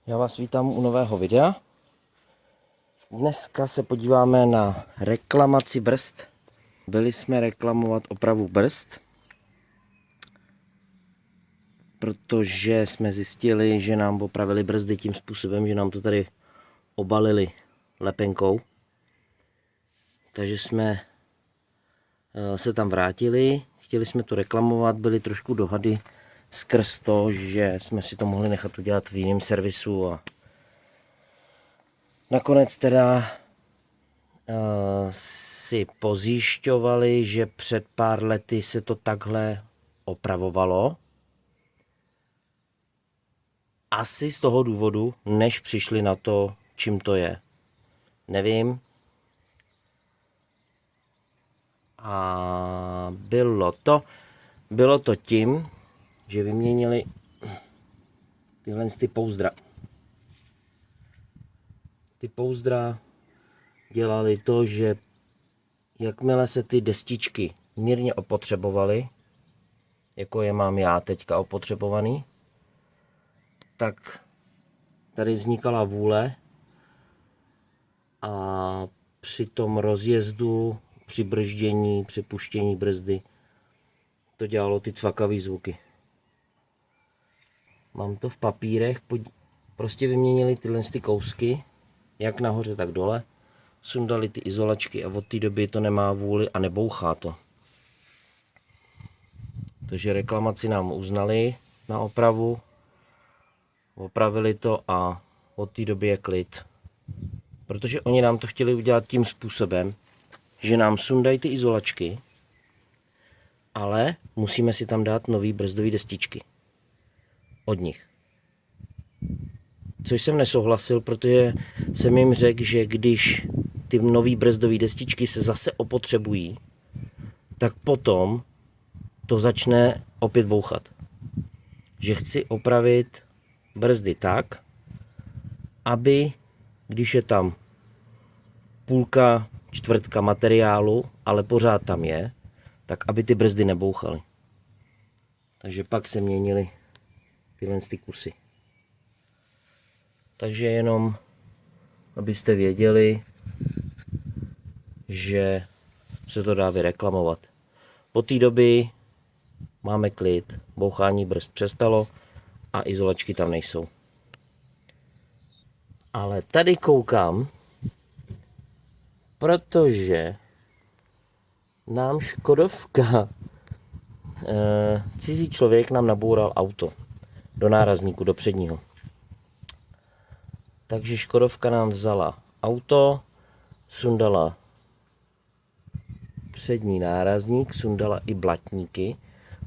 Já vás vítám u nového videa. Dneska se podíváme na reklamaci brzd. Byli jsme reklamovat opravu brzd, protože jsme zjistili, že nám opravili brzdy tím způsobem, že nám to tady obalili lepenkou. Takže jsme se tam vrátili, chtěli jsme to reklamovat, byly trošku dohady skrz to, že jsme si to mohli nechat udělat v jiném servisu a nakonec teda si pozjišťovali, že před pár lety se to takhle opravovalo. Asi z toho důvodu, než přišli na to, čím to je. Nevím. A bylo to tím, že vyměnili tyhle ty pouzdra. Ty pouzdra dělali to, že jakmile se ty destičky mírně opotřebovaly, jako je mám já teďka opotřebovaný, tak tady vznikala vůle a při tom rozjezdu, při brždění, při puštění brzdy, to dělalo ty cvakavý zvuky. Mám to v papírech, prostě vyměnili tyhle ty kousky, jak nahoře, tak dole. Sundali ty izolačky a od té doby to nemá vůli a nebouchá to. Takže reklamaci nám uznali na opravu, opravili to a od té doby je klid. Protože oni nám to chtěli udělat tím způsobem, že nám sundají ty izolačky, ale musíme si tam dát nový brzdové destičky od nich. Což jsem nesouhlasil, protože jsem jim řekl, že když ty nový brzdové destičky se zase opotřebují, tak potom to začne opět bouchat. Že chci opravit brzdy tak, aby když je tam půlka, čtvrtka materiálu, ale pořád tam je, tak aby ty brzdy nebouchaly. Takže pak se měnily tyhle kusy. Takže jenom, abyste věděli, že se to dá vyreklamovat. Po té doby máme klid, bouchání brzd přestalo a izolačky tam nejsou. Ale tady koukám, protože nám Škodovka, cizí člověk nám naboural auto do nárazníku, do předního. Takže Škodovka nám vzala auto, sundala přední nárazník, sundala i blatníky,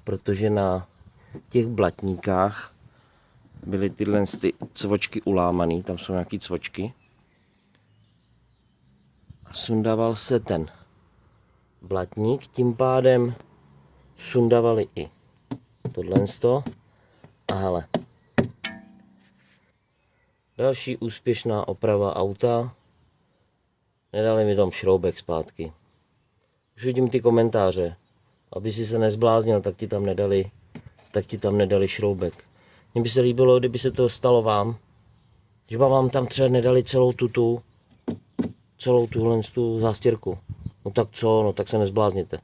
protože na těch blatníkách byly tyhle cvočky ulámané, tam jsou nějaké cvočky. A sundával se ten blatník, tím pádem sundavali i tohle. A hele, další úspěšná oprava auta, nedali mi tam šroubek zpátky. Už vidím ty komentáře, aby si se nezbláznil, tak ti tam nedali šroubek. Mně by se líbilo, kdyby se to stalo vám, že vám tam třeba nedali celou tuhle zástěrku. No tak co, no tak se nezblázněte.